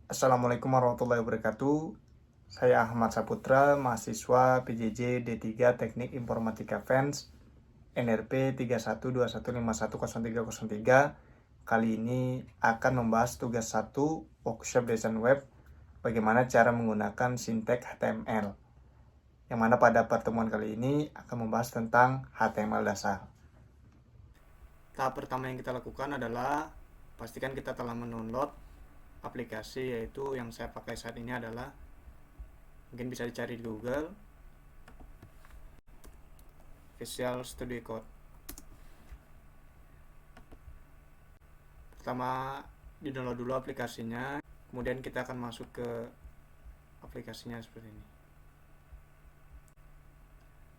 Assalamualaikum warahmatullahi wabarakatuh. Saya Ahmad Saputra, mahasiswa PJJ D3 Teknik Informatika Fens, NRP 3121510303. Kali ini akan membahas tugas 1 workshop desain web, bagaimana cara menggunakan sintek HTML. Yang mana pada pertemuan kali ini akan membahas tentang HTML dasar. Tahap pertama yang kita lakukan adalah pastikan kita telah mendownload aplikasi, yaitu yang saya pakai saat ini adalah, mungkin bisa dicari di Google, Visual Studio Code. Pertama, di-download dulu aplikasinya, kemudian kita akan masuk ke aplikasinya seperti ini.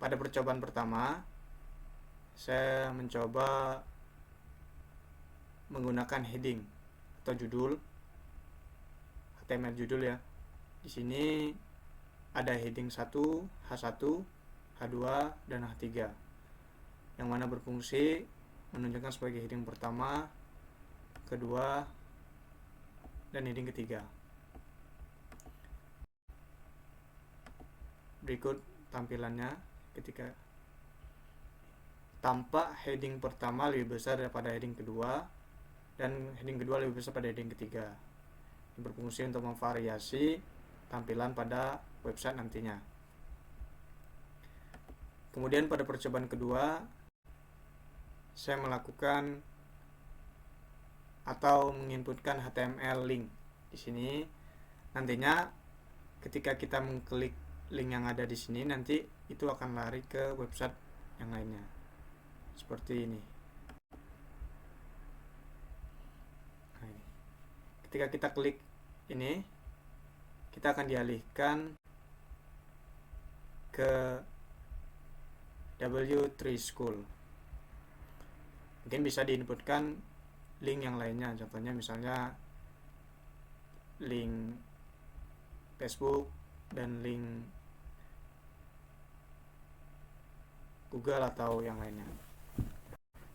Pada percobaan pertama, saya mencoba menggunakan heading atau judul, HTML judul ya. Di sini ada heading 1, H1, H2, dan H3, yang mana berfungsi menunjukkan sebagai heading pertama, kedua, dan heading ketiga. Berikut tampilannya ketika tampak heading pertama lebih besar daripada heading kedua, dan heading kedua lebih besar pada heading ketiga. Ini berfungsi untuk memvariasi tampilan pada website nantinya. Kemudian pada percobaan kedua, saya melakukan atau menginputkan HTML link. Di sini nantinya ketika kita mengklik link yang ada di sini, nanti itu akan lari ke website yang lainnya. Seperti ini. Nah, ini. Ketika kita klik ini, kita akan dialihkan ke W3 School. Mungkin bisa diinputkan link yang lainnya, contohnya misalnya link Facebook dan link Google atau yang lainnya.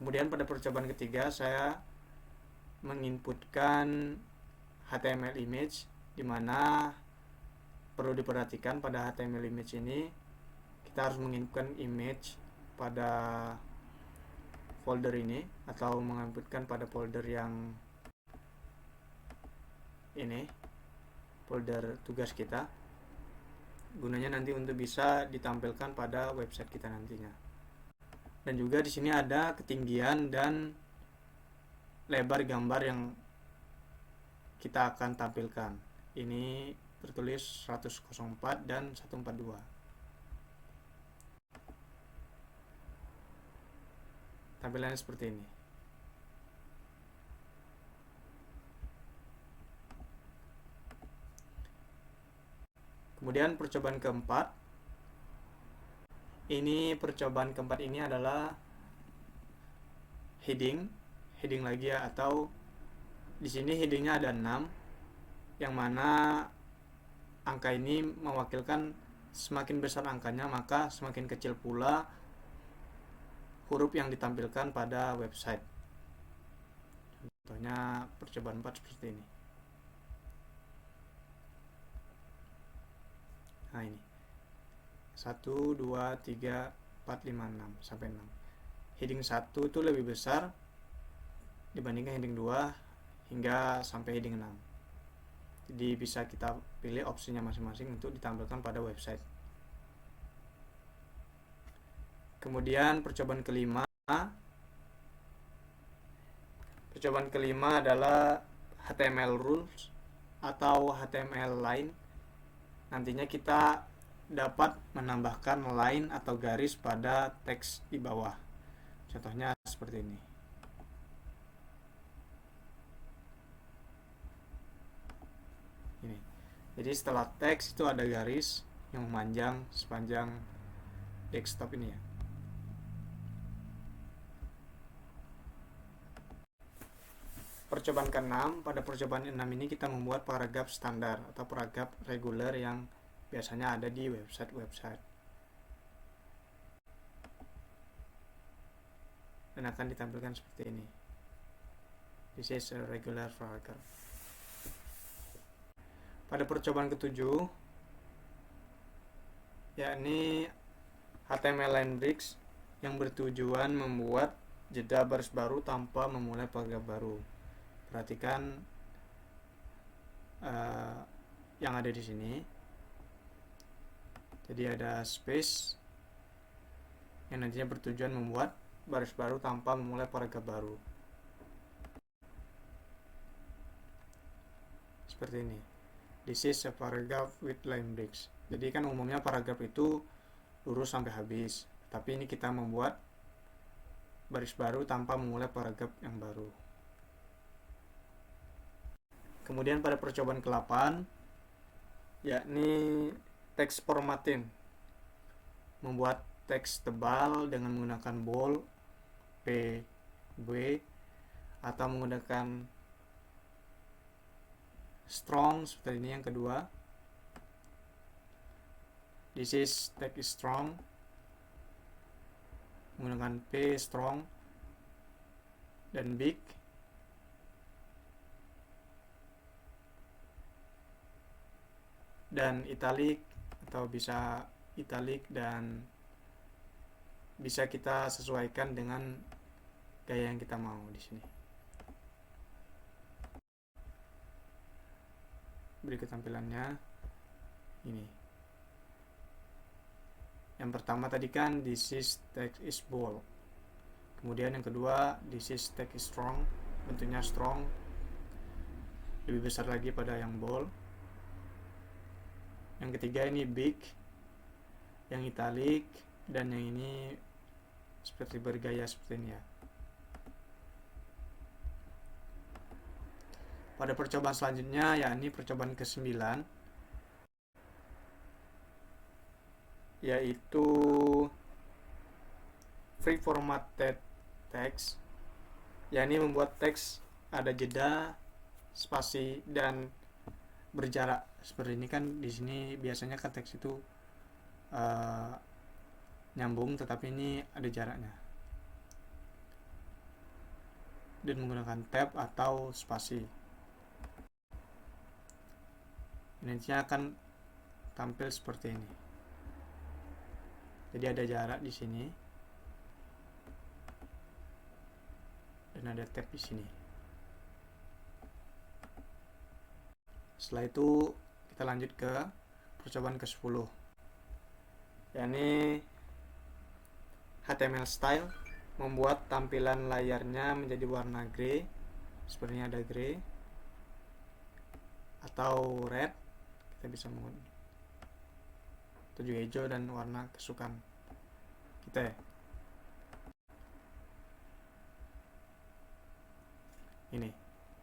Kemudian pada percobaan ketiga, saya menginputkan HTML image, di mana perlu diperhatikan pada HTML image ini kita harus menginputkan image pada folder ini, atau menginputkan pada folder yang ini, folder tugas kita, gunanya nanti untuk bisa ditampilkan pada website kita nantinya. Dan juga di sini ada ketinggian dan lebar gambar yang kita akan tampilkan. Ini tertulis 104 dan 142. Tampilannya seperti ini. Kemudian percobaan keempat. Percobaan keempat ini adalah heading lagi ya, atau di sini headingnya ada 6, yang mana angka ini mewakilkan semakin besar angkanya maka semakin kecil pula huruf yang ditampilkan pada website. Contohnya percobaan 4 seperti ini. Nah, ini 1, 2, 3, 4, 5, 6 sampai 6. Heading 1 itu lebih besar dibandingkan heading 2 hingga sampai heading 6. Jadi bisa kita pilih opsinya masing-masing untuk ditampilkan pada website. Kemudian percobaan kelima. Percobaan kelima adalah HTML rules atau HTML line. Nantinya kita dapat menambahkan line atau garis pada teks di bawah. Contohnya seperti ini. Ini. Jadi setelah teks itu ada garis yang memanjang sepanjang desktop ini ya. Percobaan ke-6, pada percobaan 6 ini kita membuat paragraf standar atau paragraf reguler yang biasanya ada di website-website. Dan akan ditampilkan seperti ini. This is a regular paragraph. Pada percobaan ketujuh, yakni HTML line breaks yang bertujuan membuat jeda baris baru tanpa memulai paragraf baru. Perhatikan yang ada di sini. Jadi ada space yang nantinya bertujuan membuat baris baru tanpa memulai paragraf baru. Seperti ini. This is a paragraph with line breaks. Jadi kan umumnya paragraf itu lurus sampai habis, tapi ini kita membuat baris baru tanpa memulai paragraf yang baru. Kemudian pada percobaan ke-8, yakni text formatting, membuat teks tebal dengan menggunakan bold, P, B, atau menggunakan strong seperti ini yang kedua. This is text is strong, menggunakan P strong dan big. Dan italic, atau bisa italic dan bisa kita sesuaikan dengan gaya yang kita mau di sini. Berikut tampilannya ini. Yang pertama tadi kan this is text is bold. Kemudian yang kedua this is text is strong, bentuknya strong, lebih besar lagi pada yang bold. Yang ketiga ini big, yang italic, dan yang ini seperti bergaya seperti ini ya. Pada percobaan selanjutnya, yakni percobaan ke-9, yaitu free formatted text, yakni membuat teks ada jeda, spasi, dan berjarak. Seperti ini kan di sini biasanya kan teks itu nyambung, tetapi ini ada jaraknya. Dan menggunakan tab atau spasi. Nantinya akan tampil seperti ini. Jadi ada jarak di sini. Dan ada tab di sini. Setelah itu kita lanjut ke percobaan ke-10, yakni HTML style, membuat tampilan layarnya menjadi warna grey, sepertinya ada grey atau red, kita bisa menggunakan atau juga hijau dan warna kesukaan kita ya. Ini.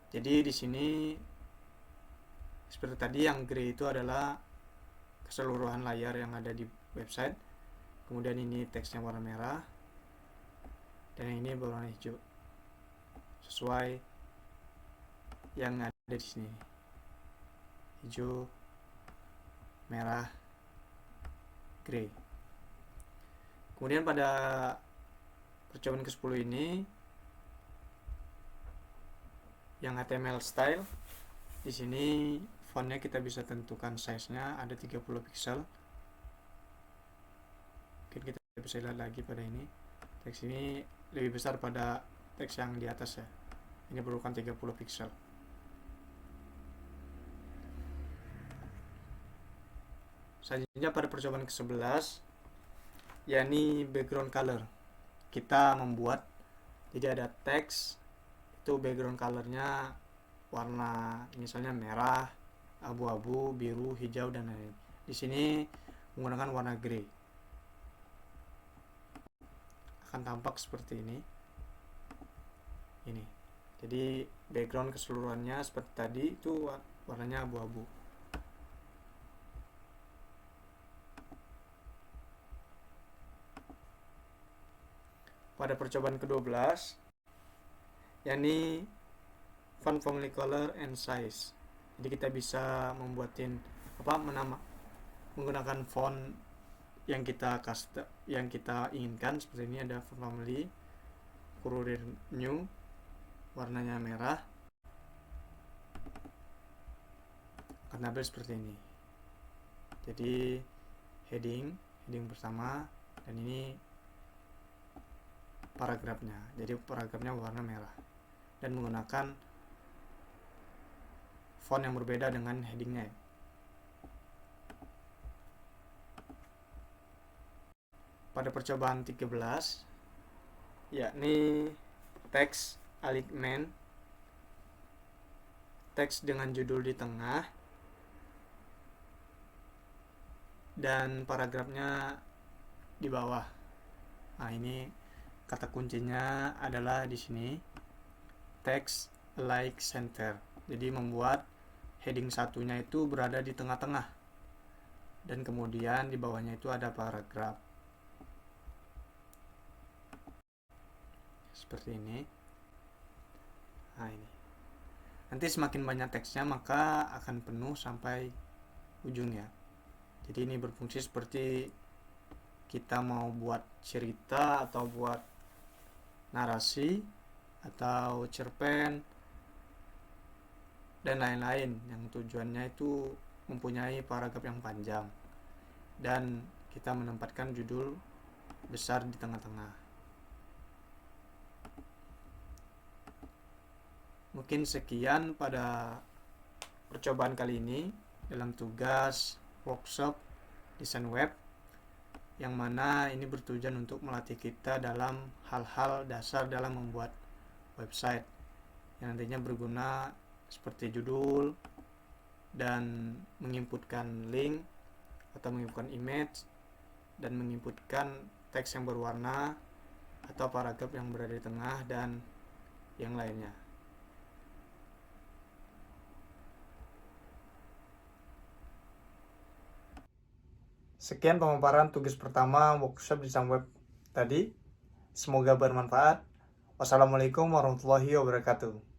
Jadi di sini seperti tadi yang grey itu adalah keseluruhan layar yang ada di website. Kemudian ini teksnya warna merah. Dan yang ini berwarna hijau. Sesuai yang ada di sini. Hijau, merah, grey. Kemudian pada percobaan ke-10 ini yang HTML style, di sini fontnya kita bisa tentukan size-nya ada 30 pixel. Mungkin kita bisa lihat lagi pada ini. Teks ini lebih besar pada teks yang di atas ya. Ini berukuran 30 pixel. Selanjutnya pada percobaan ke-11, yakni background color. Kita membuat, jadi ada teks, itu background colornya warna misalnya merah, abu-abu, biru, hijau, dan lain-lain. Di sini menggunakan warna grey. Akan tampak seperti ini. Ini. Jadi background keseluruhannya seperti tadi itu warnanya abu-abu. Pada percobaan ke-12, yakni font family color and size. Jadi kita bisa menggunakan font yang kita inginkan. Seperti ini ada font family Courier New, warnanya merah. akan tampil seperti ini. Jadi heading pertama, dan ini paragrafnya. Jadi paragrafnya warna merah dan menggunakan font yang berbeda dengan headingnya. Pada percobaan 13, yakni teks alignment, teks dengan judul di tengah dan paragrafnya di bawah. Nah, ini kata kuncinya adalah di sini, text like center. Jadi membuat heading satunya itu berada di tengah-tengah dan kemudian di bawahnya itu ada paragraf seperti ini. Nah, ini nanti semakin banyak teksnya maka akan penuh sampai ujungnya. Jadi ini berfungsi seperti kita mau buat cerita atau buat narasi atau cerpen dan lain-lain yang tujuannya itu mempunyai paragraf yang panjang dan kita menempatkan judul besar di tengah-tengah. Mungkin sekian pada percobaan kali ini dalam tugas workshop desain web, yang mana ini bertujuan untuk melatih kita dalam hal-hal dasar dalam membuat website yang nantinya berguna seperti judul dan menginputkan link atau menginputkan image dan menginputkan teks yang berwarna atau paragraf yang berada di tengah dan yang lainnya. Sekian pemaparan tugas pertama workshop desain web tadi. Semoga bermanfaat. Wassalamualaikum warahmatullahi wabarakatuh.